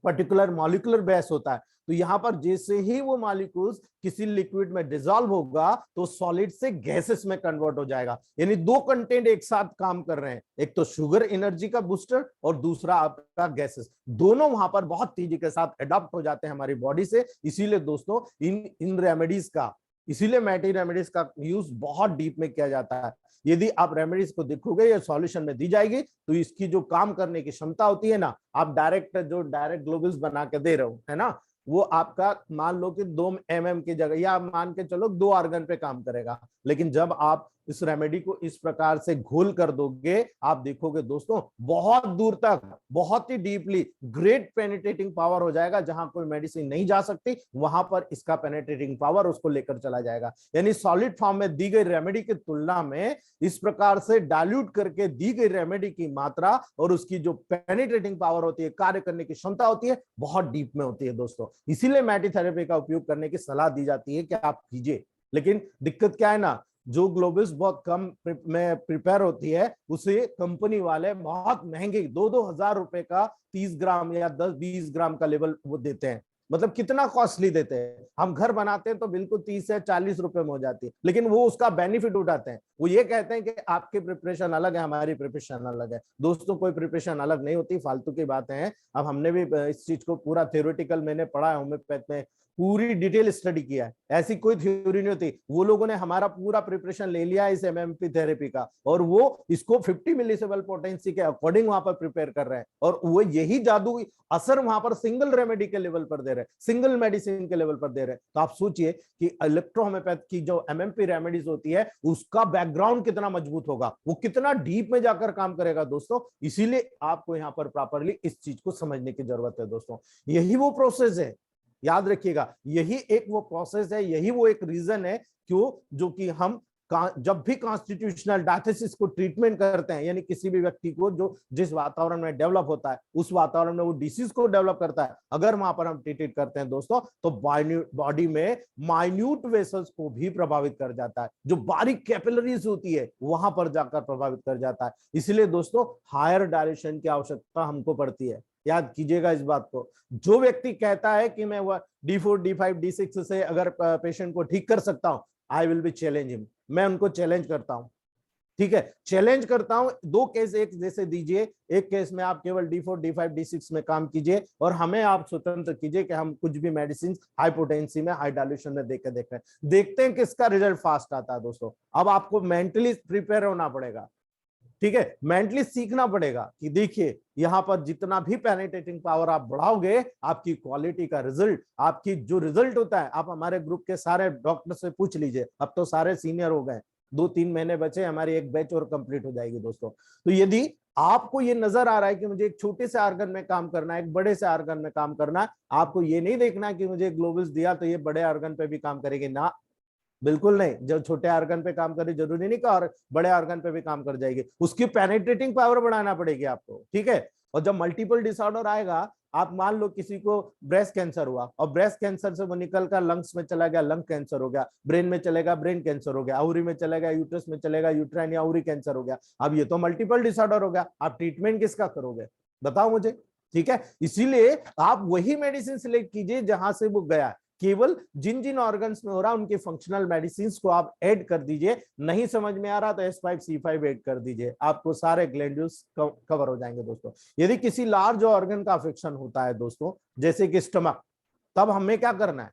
पर्टिकुलर मॉलिक्यूलर बेस होता है, तो यहाँ पर जैसे ही वो मॉलिक्यूल्स किसी लिक्विड में डिसॉल्व होगा, तो सॉलिड से गैसेस में कन्वर्ट हो जाएगा। यानी 2 कंटेंट एक साथ काम कर रहे हैं, एक तो शुगर एनर्जी का बूस्टर और दूसरा आपका गैसेस, दोनों वहां पर बहुत तेजी के साथ अडॉप्ट हो जाते हैं हमारी बॉडी से। इसीलिए दोस्तों इन रेमेडीज का, इसीलिए मैटी रेमेडीज का यूज बहुत डीप में किया जाता है। यदि आप रेमेडीज को देखोगे, ये सॉल्यूशन में दी जाएगी, तो इसकी जो काम करने की क्षमता होती है ना, आप डायरेक्ट ग्लोबुल्स बना के दे रहे हो, है ना, वो आपका मान लो कि 2 mm की जगह, या मान के चलो 2 आर्गन पे काम करेगा। लेकिन जब आप इस रेमेडी को इस प्रकार से घोल कर दोगे, आप देखोगे दोस्तों बहुत दूर तक, बहुत ही डीपली ग्रेट पेनिट्रेटिंग पावर हो जाएगा। जहां कोई मेडिसिन नहीं जा सकती, वहां पर इसका पेनिट्रेटिंग पावर उसको लेकर चला जाएगा। यानी सॉलिड फॉर्म में दी गई रेमेडी की तुलना में इस प्रकार से डाइल्यूट करके दी गई रेमेडी की मात्रा और उसकी जो पेनिट्रेटिंग पावर होती है, कार्य करने की क्षमता होती है, बहुत डीप में होती है दोस्तों। इसीलिए मैटी थेरेपी का उपयोग करने की सलाह दी जाती है कि आप कीजिए। लेकिन दिक्कत क्या है ना, जो ग्लोबुल्स बहुत कम में प्रिपेयर होती है, उसे कंपनी वाले बहुत महंगे 2-2 हजार रुपए का 30 ग्राम या 10-20 ग्राम का लेवल वो देते हैं। मतलब कितना कॉस्टली देते हैं। हम घर बनाते हैं तो बिल्कुल 30 से 40 रुपए में हो जाती है, लेकिन वो उसका बेनिफिट उठाते हैं। वो ये कहते हैं कि आपकी प्रिपरेशन अलग है, हमारी प्रिपरेशन अलग है। दोस्तों कोई प्रिपरेशन अलग नहीं होती, फालतू की बातें हैं। अब हमने भी इस चीज को पूरा थ्योरेटिकल मैंने पढ़ा है, होम्योपैथ में पूरी डिटेल स्टडी किया है। ऐसी कोई थ्योरी नहीं होती। वो लोगों ने हमारा पूरा प्रिपरेशन ले लिया इस एमएमपी थेरेपी का, और वो इसको 50 मिलीसिवल पोटेंसी के अकॉर्डिंग वहां पर प्रिपेयर कर रहे हैं, और वो यही जादू असर वहां पर सिंगल रेमेडी के लेवल पर दे दे रहे हैं, सिंगल मेडिसिन के लेवल पर दे रहे हैं। तो आप सोचिए कि इलेक्ट्रोहोम्योपैथ की जो एमएमपी रेमेडीज होती है उसका बैकग्राउंड कितना मजबूत होगा, वो कितना डीप में जाकर काम करेगा दोस्तों। इसीलिए आपको यहाँ पर प्रॉपरली इस चीज को समझने की जरूरत है दोस्तों। यही वो प्रोसेस है, याद रखिएगा, यही एक वो प्रोसेस है, यही वो एक रीजन है क्यों जो कि हम जब भी कॉन्स्टिट्यूशनल डायथिसिस को ट्रीटमेंट करते हैं, यानी किसी भी व्यक्ति को जो जिस वातावरण में डेवलप होता है उस वातावरण में वो डिसीज को डेवलप करता है, अगर वहां पर हम ट्रीट करते हैं दोस्तों तो बॉडी में माइन्यूट वेसल्स को भी प्रभावित कर जाता है, जो बारीक कैपिलरीज होती है वहां पर जाकर प्रभावित कर जाता है। इसलिए दोस्तों हायर डायलेशन की आवश्यकता हमको पड़ती है, याद कीजिएगा इस बात को। जो व्यक्ति कहता है कि मैं वह D4, D5, D6 से अगर पेशेंट को ठीक कर सकता हूं, I will be challenge him, मैं उनको चैलेंज करता हूं, ठीक है, चैलेंज करता हूं। दो केस एक जैसे दीजिए, एक केस में आप केवल D4, D5, D6 में काम कीजिए और हमें आप स्वतंत्र कीजिए कि हम कुछ भी मेडिसिन हाई पोटेंसी में हाई डायल्यूशन में देकर देखते हैं किसका रिजल्ट फास्ट आता है दोस्तों। अब आपको मेंटली प्रिपेयर होना पड़ेगा, ठीक है, मेंटली सीखना पड़ेगा कि देखिए यहां पर जितना भी पेनिट्रेटिंग पावर आप बढ़ाओगे, आपकी क्वालिटी का रिजल्ट, आपकी जो रिजल्ट होता है, आप हमारे ग्रुप के सारे डॉक्टर से पूछ लीजिए, अब तो सारे सीनियर हो गए, 2-3 महीने बचे, हमारी एक बैच और कंप्लीट हो जाएगी दोस्तों। तो यदि आपको ये नजर आ रहा है कि मुझे एक छोटे से आर्गन में काम करना है, एक बड़े से आर्गन में काम करना है, आपको ये नहीं देखना कि मुझे ग्लोबल्स दिया तो ये बड़े आर्गन पे भी काम करेगी, ना बिल्कुल नहीं। जब छोटे आर्गन पे काम करे जरूरी नहीं कि और बड़े आर्गन पे भी काम कर जाएगी, उसकी पेनिट्रेटिंग पावर बढ़ाना पड़ेगी आपको, ठीक है। और जब मल्टीपल डिसऑर्डर आएगा, आप मान लो किसी को ब्रेस्ट कैंसर हुआ और ब्रेस्ट कैंसर से वो निकल कर लंग्स में चला गया, लंग कैंसर हो गया, ब्रेन में चलेगा, ब्रेन कैंसर हो गया, आउरी में चलेगा, यूट्रस में चलेगा, यूट्राइन या आउरी कैंसर हो गया। अब ये तो मल्टीपल डिसऑर्डर हो गया, आप ट्रीटमेंट किसका करोगे बताओ मुझे, ठीक है। इसीलिए आप वही मेडिसिन सिलेक्ट कीजिए जहां से वो गया, केवल जिन जिन ऑर्गन्स में हो रहा है उनके फंक्शनल मेडिसिन को आप ऐड कर दीजिए। नहीं समझ में आ रहा तो S5C5 ऐड कर दीजिए, आपको सारे ग्लैंड्यूल्स कवर हो जाएंगे दोस्तों। यदि किसी लार्ज ऑर्गन का अफेक्शन होता है दोस्तों, जैसे कि स्टमक, तब हमें क्या करना है,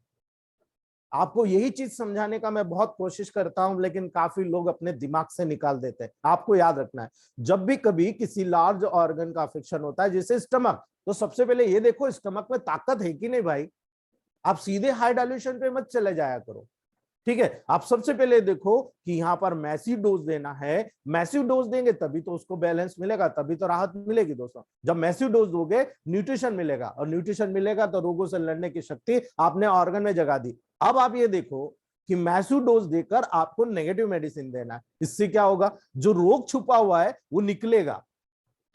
आपको यही चीज समझाने का मैं बहुत कोशिश करता हूं, लेकिन काफी लोग अपने दिमाग से निकाल देते हैं। आपको याद रखना है, जब भी कभी किसी लार्ज ऑर्गन का अफेक्शन होता है जैसे स्टमक, तो सबसे पहले ये देखो स्टमक में ताकत है कि नहीं भाई। आप सीधे हाई डायल्यूशन पे मत चले जाया करो, ठीक है। आप सबसे पहले देखो कि यहाँ पर मैसिव डोज देना है, मैसिव डोज देंगे तभी तो उसको बैलेंस मिलेगा, तभी तो राहत मिलेगी दोस्तों। जब मैसिव डोज दोगे न्यूट्रिशन मिलेगा, और न्यूट्रिशन मिलेगा तो रोगों से लड़ने की शक्ति आपने ऑर्गन में जगा दी। अब आप ये देखो कि मैसिव डोज देकर आपको नेगेटिव मेडिसिन देना है, इससे क्या होगा, जो रोग छुपा हुआ है वो निकलेगा,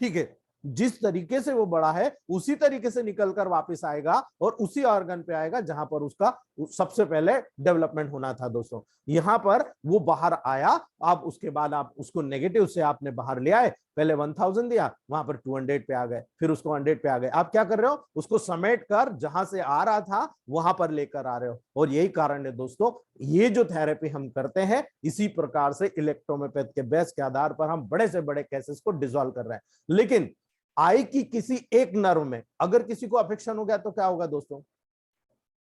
ठीक है। जिस तरीके से वो बड़ा है उसी तरीके से निकलकर वापस आएगा और उसी ऑर्गन पे आएगा जहां पर उसका सबसे पहले डेवलपमेंट होना था दोस्तों। यहां पर वो बाहर आया, अब उसके बाद आप उसको नेगेटिव से आपने बाहर ले आए, पहले 1000 दिया, वहां पर 200 पे आ गए, फिर उसको 100 पे आ गए। आप क्या कर रहे हो, उसको समेट कर जहां से आ रहा था वहां पर लेकर आ रहे हो। और यही कारण है दोस्तों, ये जो थेरेपी हम करते हैं, इसी प्रकार से इलेक्ट्रोहोम्योपैथ के बेस के आधार पर हम बड़े से बड़े केसेस को डिसॉल्व कर रहे हैं। लेकिन आई की किसी एक नर्व में अगर किसी को अफेक्शन हो गया तो क्या होगा दोस्तों,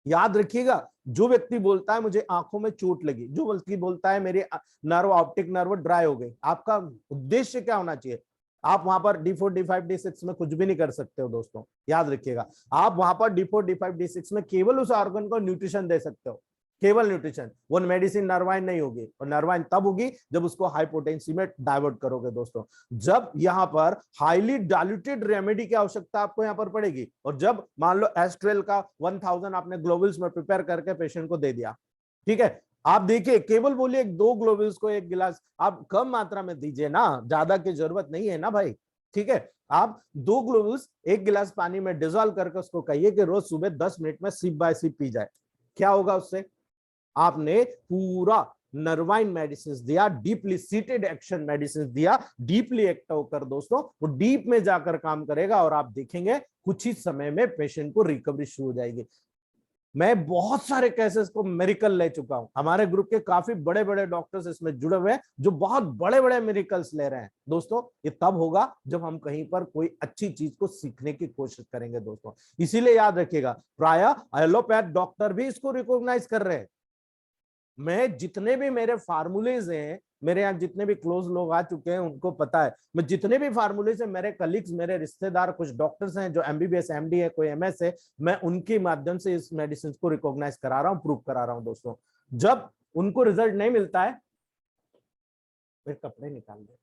याद रखिएगा। जो व्यक्ति बोलता है मुझे आंखों में चोट लगी, जो व्यक्ति बोलता है मेरे नर्व, ऑप्टिक नर्व ड्राई हो गई, आपका उद्देश्य क्या होना चाहिए, आप वहां पर D4, D5, D6 में कुछ भी नहीं कर सकते हो दोस्तों, याद रखिएगा। आप वहां पर D4, D5, D6 में केवल उस ऑर्गन को न्यूट्रिशन दे सकते हो, केवल न्यूट्रिशन। वो मेडिसिन नर्वाइन नहीं होगी, और नर्वाइन तब होगी जब उसको हाई पोटेंसी में डाइवर्ट करोगे दोस्तों। जब यहाँ पर हाईली डाइल्यूटेड रेमेडी की आवश्यकता आपको यहाँ पर पड़ेगी, और जब मान लो S12 का 1000 आपने ग्लोबल्स में प्रिपेयर करके पेशेंट को दे दिया, ठीक है। आप देखिए, केवल बोलिए 2 ग्लोबल्स को 1 गिलास, आप कम मात्रा में दीजिए ना, ज्यादा की जरूरत नहीं है ना भाई, ठीक है। आप 2 ग्लोबल्स 1 गिलास पानी में डिजोल्व करके उसको कहिए कि रोज सुबह 10 मिनट में सिप बाय सिप पी जाए। क्या होगा उससे, आपने पूरा नर्वाइन मेडिसिन दिया, डीपली सीटेड एक्शन मेडिसिन दिया, डीपली एक्ट होकर दोस्तों वो डीप में जाकर काम करेगा, और आप देखेंगे कुछ ही समय में पेशेंट को रिकवरी शुरू हो जाएगी। मैं बहुत सारे केसेस को मेरिकल ले चुका हूं, हमारे ग्रुप के काफी बड़े बड़े डॉक्टर्स इसमें जुड़े हुए हैं जो बहुत बड़े बड़े मेरिकल्स ले रहे हैं दोस्तों। ये तब होगा जब हम कहीं पर कोई अच्छी चीज को सीखने की कोशिश करेंगे दोस्तों। इसीलिए याद रखिएगा, प्रायः एलोपैथ डॉक्टर भी इसको रिकॉग्नाइज कर रहे हैं। मैं जितने भी मेरे फार्मूलेज हैं, मेरे यहाँ जितने भी क्लोज लोग आ चुके हैं उनको पता है, मैं जितने भी फार्मूले से मेरे कलीग्स, मेरे रिश्तेदार, कुछ डॉक्टर्स हैं जो एमबीबीएस एमडी है, कोई एमएस है, मैं उनके माध्यम से इस मेडिसिन को रिकॉग्नाइज करा रहा हूँ, प्रूव करा रहा हूँ दोस्तों। जब उनको रिजल्ट नहीं मिलता है, फिर कपड़े निकाल दे।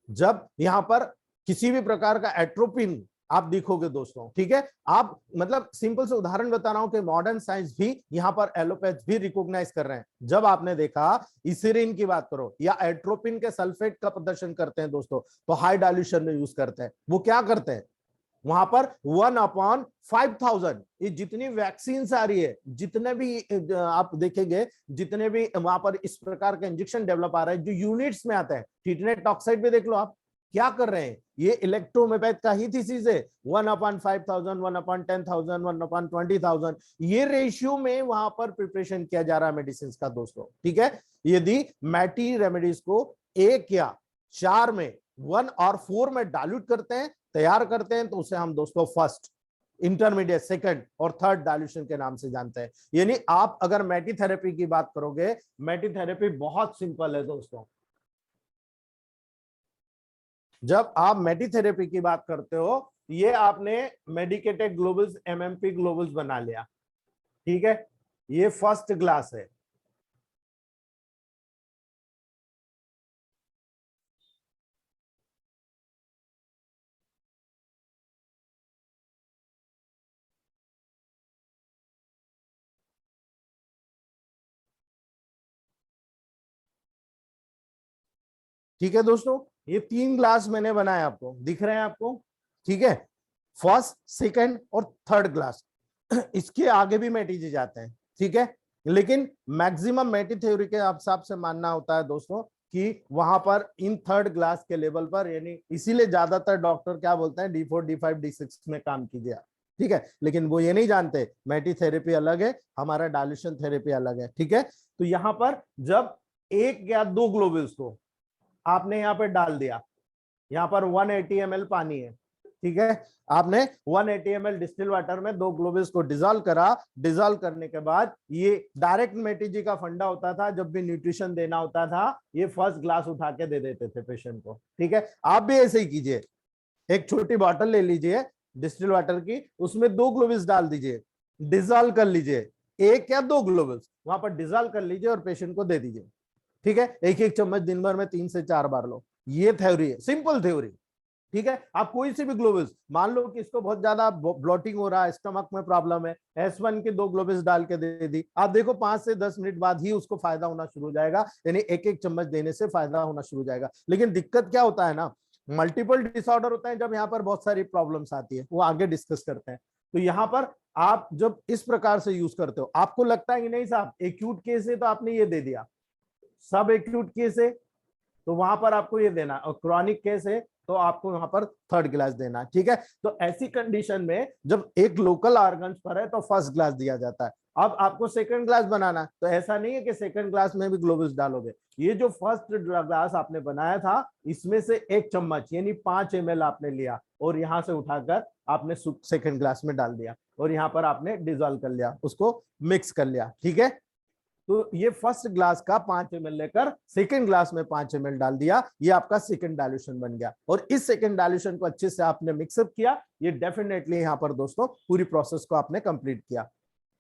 जब यहाँ पर किसी भी प्रकार का एट्रोपिन आप देखोगे दोस्तों, ठीक है, आप मतलब सिंपल से उदाहरण बता रहा हूं कि मॉडर्न साइंस भी यहाँ पर एलोपैथ भी रिकॉग्नाइज कर रहे हैं। जब आपने देखा इसिरिन की बात करो या एट्रोपिन के सल्फेट का प्रदर्शन करते हैं दोस्तों, तो हाई डाइल्यूशन में यूज करते हैं। वो क्या करते हैं वहां पर 1/5000, ये जितनी वैक्सीन आ रही है, जितने भी आप देखेंगे, जितने भी वहां पर इस प्रकार का इंजेक्शन डेवलप आ रहा है जो यूनिट्स में आता है, टिटनेट टॉक्साइड भी देख लो आप, क्या कर रहे हैं, ये इलेक्ट्रोमेपैथ का ही थीसिस है। 1/5000, 1/10,000, 1/20,000, ये रेशियो में वहां पर प्रिपरेशन किया जा रहा है मेडिसिन का दोस्तों, ठीक है। यदि मैटी रेमेडीज को 1 या 4 में, 1 और 4 में डाइल्यूट करते हैं, तैयार करते हैं, तो उसे हम दोस्तों फर्स्ट, इंटरमीडिएट, सेकंड और थर्ड डाइल्यूशन के नाम से जानते हैं। यानी आप अगर मैटी थेरेपी की बात करोगे, मैटी थेरेपी बहुत सिंपल है दोस्तों। जब आप मैटी थेरेपी की बात करते हो, ये आपने मेडिकेटेड ग्लोबुल्स, एमएमपी ग्लोबुल्स बना लिया, ठीक है, ये फर्स्ट ग्लास है। ठीक है दोस्तों, ये 3 ग्लास मैंने बनाया, आपको दिख रहे हैं आपको, ठीक है, फर्स्ट, सेकंड और थर्ड ग्लास। इसके आगे भी मैटी जाते हैं, ठीक है, लेकिन मैक्सिमम मैटी थ्योरी के हिसाब से मानना होता है दोस्तों कि वहां पर इन थर्ड ग्लास के लेवल पर, यानी इसीलिए ज्यादातर डॉक्टर क्या बोलते हैं, D4, D5, D6 में काम कीजिए, ठीक है, लेकिन वो ये नहीं जानते मैटी थेरेपी अलग है, हमारा डाइल्यूशन थेरेपी अलग है, ठीक है। तो यहाँ पर जब 1 या 2 ग्लोबुल्स को आपने यहाँ पे डाल दिया, यहाँ पर 180 ml पानी है, ठीक है, आपने 180 ml डिस्टिल वाटर में 2 ग्लोबुल्स को डिजोल्व करा। डिजोल्व करने के बाद ये डायरेक्ट मैटी जी का फंडा होता था, जब भी न्यूट्रिशन देना होता था, ये फर्स्ट ग्लास उठा के दे देते थे पेशेंट को, ठीक है। आप भी ऐसे ही कीजिए, एक छोटी बॉटल ले लीजिए डिस्टिल वाटर की, उसमें 2 ग्लोबुल्स डाल दीजिए, डिजोल्व कर लीजिए, 1 या 2 ग्लोबुल्स वहां पर डिजोल्व कर लीजिए और पेशेंट को दे दीजिए, ठीक है। 1-1 चम्मच दिन भर में 3 से 4 बार लो। ये थ्योरी है, सिंपल थ्योरी, ठीक है। आप कोई सी भी ग्लोबुल्स, मान लो कि इसको बहुत ज्यादा ब्लोटिंग हो रहा है, स्टमक में प्रॉब्लम है, S1 की 2 ग्लोबुल्स डाल के दे दी, आप देखो 5 से 10 मिनट बाद ही उसको फायदा होना शुरू हो जाएगा, यानी 1-1 चम्मच देने से फायदा होना शुरू हो जाएगा। लेकिन दिक्कत क्या होता है ना, मल्टीपल डिसऑर्डर होता है, जब यहाँ पर बहुत सारी प्रॉब्लम्स आती है, वो आगे डिस्कस करते हैं। तो यहाँ पर आप जब इस प्रकार से यूज करते हो, आपको लगता है कि नहीं साहब एक्यूट केस है तो आपने ये दे दिया, सब एक्यूट केस है तो वहां पर आपको ये देना, और क्रॉनिक केस है तो आपको वहां पर थर्ड ग्लास देना, ठीक है। तो ऐसी कंडीशन में जब एक लोकल ऑर्गन्स पर है तो फर्स्ट ग्लास दिया जाता है। अब आपको सेकंड ग्लास बनाना, तो ऐसा नहीं है कि सेकंड ग्लास में भी ग्लोबुल्स डालोगे, ये जो फर्स्ट ग्लास आपने बनाया था, इसमें से 1 चम्मच यानी 5 ml आपने लिया और यहां से उठाकर आपने सेकंड ग्लास में डाल दिया और यहाँ पर आपने डिजोल्व कर लिया, उसको मिक्स कर लिया, ठीक है। तो ये फर्स्ट ग्लास का 5 ml लेकर सेकंड ग्लास में 5 ml डाल दिया, ये आपका सेकंड डाइल्यूशन बन गया। और इस सेकंड डाइल्यूशन को अच्छे से आपने मिक्सअप किया, ये डेफिनेटली यहाँ पर दोस्तों पूरी प्रोसेस को आपने कंप्लीट किया।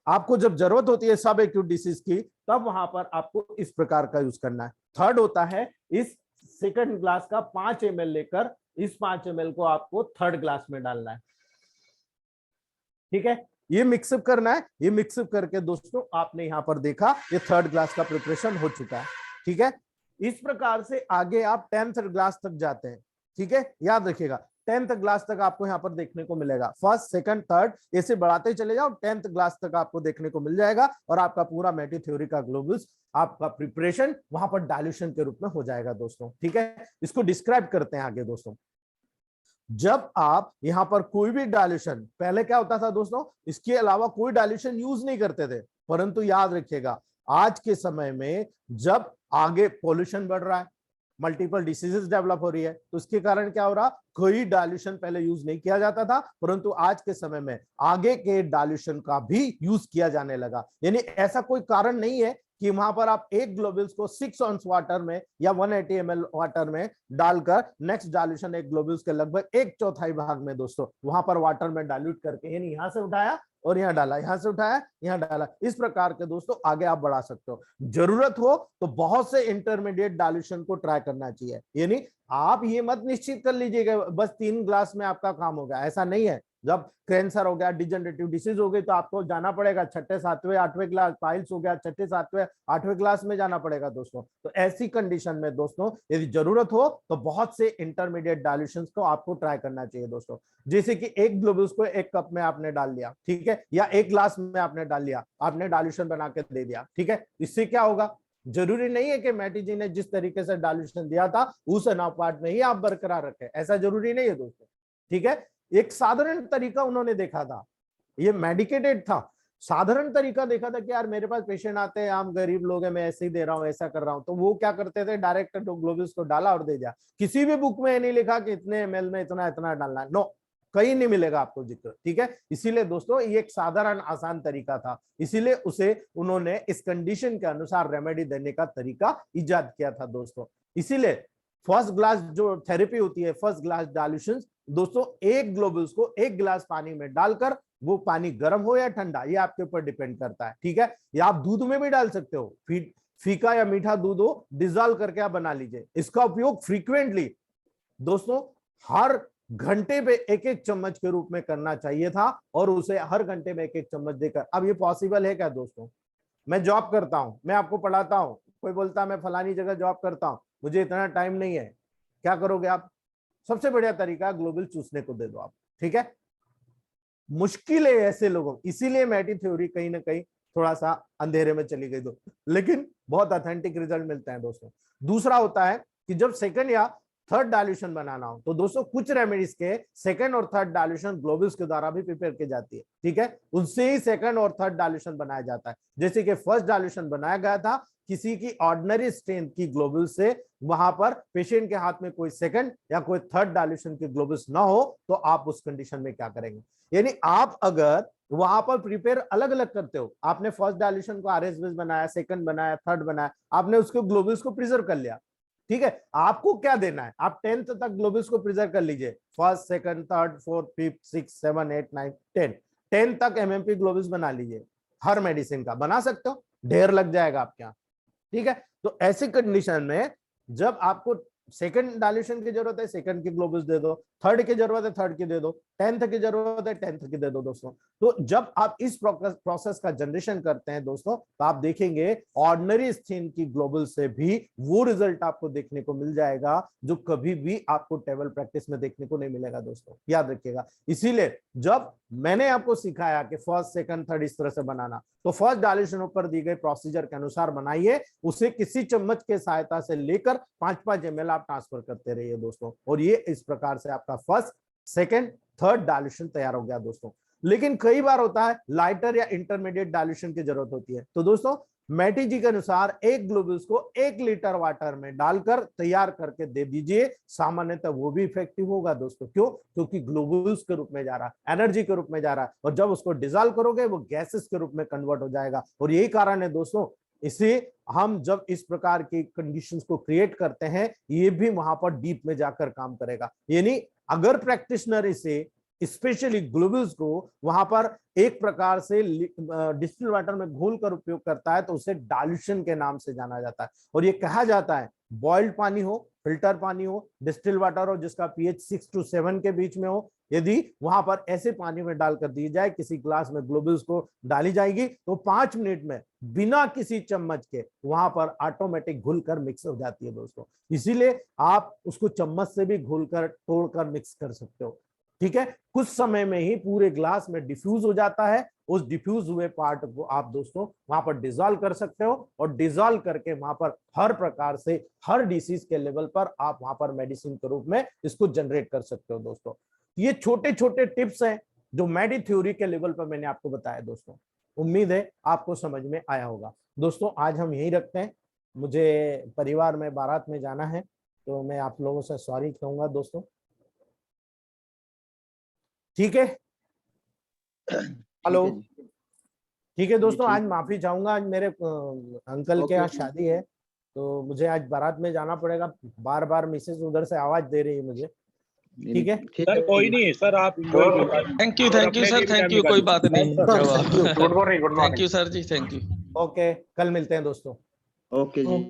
आपको जब जरूरत होती है सब एक्यूट डिसीज की, तब वहां पर आपको इस प्रकार का यूज करना है। थर्ड होता है, इस सेकंड ग्लास का 5 ml लेकर इस 5 ml को आपको थर्ड ग्लास में डालना है, ठीक है। ये मिक्सअप करना है, ये मिक्सअप करके दोस्तों आपने यहां पर देखा ये थर्ड ग्लास का प्रिपरेशन हो चुका है, ठीक है। इस प्रकार से आगे आप 10th ग्लास तक जाते हैं, ठीक है, याद रखिएगा 10th ग्लास तक आपको यहाँ पर देखने को मिलेगा। फर्स्ट, सेकंड, थर्ड ऐसे बढ़ाते चले जाओ, 10th ग्लास तक आपको देखने को मिल जाएगा और आपका पूरा मैटी थ्योरी का ग्लोबुल्स आपका प्रिपरेशन वहां पर डाइल्यूशन के रूप में हो जाएगा दोस्तों, ठीक है। इसको डिस्क्राइब करते हैं आगे दोस्तों। जब आप यहां पर कोई भी डाइल्यूशन, पहले क्या होता था दोस्तों, इसके अलावा कोई डाइल्यूशन यूज नहीं करते थे, परंतु याद रखिएगा आज के समय में जब आगे पॉल्यूशन बढ़ रहा है, मल्टीपल डिसीजेस डेवलप हो रही है, तो उसके कारण क्या हो रहा, कोई डाइल्यूशन पहले यूज नहीं किया जाता था, परंतु आज के समय में आगे के डाइल्यूशन का भी यूज किया जाने लगा। यानी ऐसा कोई कारण नहीं है कि वहां पर आप एक ग्लोबुल्स को 6 ऑन्स वाटर में या 180 ml वाटर में डालकर नेक्स्ट डाइल्यूशन एक ग्लोबुल्स के लगभग 1/4 भाग में दोस्तों वहां पर वाटर में डाइल्यूट करके, यानी यहां से उठाया और यहाँ डाला, यहां से उठाया यहाँ डाला, इस प्रकार के दोस्तों आगे आप बढ़ा सकते हो। जरूरत हो तो बहुत से इंटरमीडिएट डाइल्यूशन को ट्राई करना चाहिए, यानी आप ये मत निश्चित कर लीजिएगा बस 3 ग्लास में आपका काम हो गया, ऐसा नहीं है। जब कैंसर हो गया, डिजनरेटिव डिसीज हो गई, तो आपको जाना पड़ेगा 6ठे 7वें 8वें क्लास, पाइल्स हो गया 6ठे 7वें 8वें क्लास में जाना पड़ेगा दोस्तों। तो ऐसी कंडीशन में दोस्तों यदि जरूरत हो तो बहुत से इंटरमीडिएट डाइल्यूशंस को आपको ट्राई करना चाहिए दोस्तों। जैसे कि एक ग्लोबुल्स को 1 कप में आपने डाल लिया, ठीक है, या 1 ग्लास में आपने डाल लिया, आपने डाइल्यूशन बना के दे दिया, ठीक है। इससे क्या होगा, जरूरी नहीं है कि मैटी जी ने जिस तरीके से डाइल्यूशन दिया था उस अनुपात में ही आप बरकरार रखें, ऐसा जरूरी नहीं है दोस्तों, ठीक है। एक साधारण तरीका उन्होंने देखा था, ये मेडिकेटेड था, साधारण तरीका देखा था कि यार मेरे पास पेशेंट आते हैं, हम गरीब लोग हैं, मैं ऐसे ही दे रहा हूं, ऐसा कर रहा हूं, तो वो क्या करते थे, डायरेक्ट ग्लोबुल्स को डाला और दे दिया। किसी भी बुक में नहीं लिखा कि इतने ml में इतना इतना डालना है, नो, कहीं नहीं मिलेगा आपको जिक्र, ठीक है। इसीलिए दोस्तों ये एक साधारण आसान तरीका था, इसीलिए उसे उन्होंने इस कंडीशन के अनुसार रेमेडी देने का तरीका इजाद किया था दोस्तों। इसीलिए फर्स्ट ग्लास जो थेरेपी होती है, फर्स्ट ग्लास डाइल्यूशन दोस्तों, एक ग्लोबुल्स को 1 गिलास पानी में डालकर, वो पानी गर्म हो या ठंडा ये आपके ऊपर डिपेंड करता है, ठीक है। या आप दूध में भी डाल सकते हो, फीका या मीठा दूध हो, डिजॉल्व करके आप बना लीजिए। इसका उपयोग फ्रीक्वेंटली दोस्तों हर घंटे पे 1-1 चम्मच के रूप में करना चाहिए था, और उसे हर घंटे में 1-1 चम्मच देकर। अब ये पॉसिबल है क्या दोस्तों, मैं जॉब करता हूं, मैं आपको पढ़ाता हूं, कोई बोलता है मैं फलानी जगह जॉब करता हूं, मुझे इतना टाइम नहीं है, क्या करोगे आप, सबसे बढ़िया तरीका ग्लोबल चूसने को दे दो आप, ठीक है। मुश्किल है ऐसे लोगों, इसीलिए मैटी थ्योरी कहीं ना कहीं थोड़ा सा अंधेरे में चली गई दो, लेकिन बहुत ऑथेंटिक रिजल्ट मिलते हैं दोस्तों। दूसरा होता है कि जब सेकंड या थर्ड डाइल्यूशन बनाना हो तो दोस्तों कुछ रेमेडीज के सेकंड और थर्ड डाइल्यूशन ग्लोबुल्स के द्वारा भी प्रिपेयर की जाती है, ठीक है, उनसे ही सेकंड और थर्ड डाइल्यूशन बनाया जाता है। जैसे कि फर्स्ट डाइल्यूशन बनाया गया था किसी की ऑर्डिनरी स्ट्रेंथ की ग्लोबुल से, वहां पर पेशेंट के हाथ में कोई सेकंड या कोई थर्ड डाइल्यूशन की ग्लोबुल्स ना हो, तो आप उस कंडीशन में क्या करेंगे, यानी आप अगर वहां पर प्रिपेयर अलग अलग करते हो, आपने फर्स्ट डाइल्यूशन को आरएसबीएस बनाया, सेकंड बनाया, थर्ड बनाया, आपने उसको ग्लोबुल्स को प्रिजर्व कर लिया, ठीक है। आपको क्या देना है, आप 10th तक ग्लोबुल्स को प्रिजर्व कर लीजिए, first second third fourth fifth 6 7 8 9 10 तक एमएमपी ग्लोबुल्स बना लीजिए। हर मेडिसिन का बना सकते हो, ढेर लग जाएगा आपके यहाँ, ठीक है। तो ऐसी कंडीशन में जब आपको सेकंड डाइल्यूशन की जरूरत है, सेकंड की ग्लोबुल्स दे दो, थर्ड की जरूरत है, थर्ड की दे दो, 10th की जरूरत है, 10th की दे दो दोस्तों। तो जब आप इस प्रोसेस का जनरेशन करते हैं दोस्तों, तो आप देखेंगे ऑर्डिनरी स्थिन की ग्लोबुल से भी वो रिजल्ट आपको देखने को मिल जाएगा जो कभी भी आपको टेबल प्रैक्टिस में देखने को नहीं मिलेगा दोस्तों, याद रखिएगा। इसीलिए जब मैंने आपको सिखाया कि फर्स्ट सेकंड थर्ड इस तरह से बनाना, तो फर्स्ट डाइल्यूशन ऊपर दी गई प्रोसीजर के अनुसार बनाइए, उसे किसी चम्मच के सहायता से लेकर 5-5 ml आप ट्रांसफर करते रहिए दोस्तों, और ये इस प्रकार से आपका फर्स्ट सेकंड थर्ड डाइल्यूशन तैयार हो गया दोस्तों। लेकिन कई बार होता है लाइटर या इंटरमीडिएट डाइल्यूशन की जरूरत होती है, तो दोस्तों मैटी जी के अनुसार एक ग्लोबुल्स को 1 लीटर वाटर में डालकर तैयार करके दे दीजिए, सामान्यतः वो भी इफेक्टिव होगा दोस्तों। क्यों, क्योंकि ग्लोबुल्स के रूप में जा रहा है, एनर्जी के रूप में जा रहा है, और जब उसको डिसॉल्व करोगे वो गैसेस के रूप में कन्वर्ट हो जाएगा। और यही कारण है दोस्तों, इसे हम जब इस प्रकार की कंडीशंस को क्रिएट करते हैं, ये भी वहां पर डीप में जाकर काम करेगा। यानी अगर प्रैक्टिशनर इसे स्पेशली ग्लोबुल्स को वहां पर एक प्रकार से डिस्टिल वाटर में घोलकर उपयोग करता है, तो उसे डाइल्यूशन के नाम से जाना जाता है। और ये कहा जाता है बॉइल्ड पानी हो, फिल्टर पानी हो, डिस्टिल वाटर हो जिसका पीएच 6 to 7 के बीच में हो, यदि वहां पर ऐसे पानी में डालकर दी जाए, किसी ग्लास में ग्लोबुल्स को डाली जाएगी, तो 5 मिनट में बिना किसी चम्मच के वहां पर ऑटोमेटिक घुलकर मिक्स हो जाती है दोस्तों। इसीलिए आप उसको चम्मच से भी घुलकर तोड़कर मिक्स कर सकते हो, ठीक है। कुछ समय में ही पूरे ग्लास में डिफ्यूज हो जाता है, उस डिफ्यूज हुए पार्ट को आप दोस्तों वहां पर डिसॉल्व कर सकते हो, और डिसॉल्व करके वहां पर हर प्रकार से हर डिसीज के लेवल पर आप वहां पर मेडिसिन के रूप में इसको जनरेट कर सकते हो दोस्तों। ये छोटे छोटे टिप्स हैं जो मैडी थ्योरी के लेवल पर मैंने आपको बताया दोस्तों, उम्मीद है आपको समझ में आया होगा दोस्तों। आज हम यही रखते हैं, मुझे परिवार में बारात में जाना है, तो मैं आप लोगों से सॉरी कहूंगा दोस्तों, ठीक है। हेलो, ठीक है दोस्तों, ठीक। आज माफी चाहूंगा, आज मेरे अंकल के ओके। यहाँ शादी है, तो मुझे आज बारात में जाना पड़ेगा। बार बार मिसेस उधर से आवाज दे रही है मुझे। ठीक है, सर कोई नहीं सर, आप enjoy कीजिए। थैंक यू और अपने सर, लिए भी थैंक time यू, कोई निकालिए। बात नहीं। Sir, thank you. Good morning, good thank morning. You sir ji, thank you. Okay, कल मिलते हैं दोस्तों। ओके जी।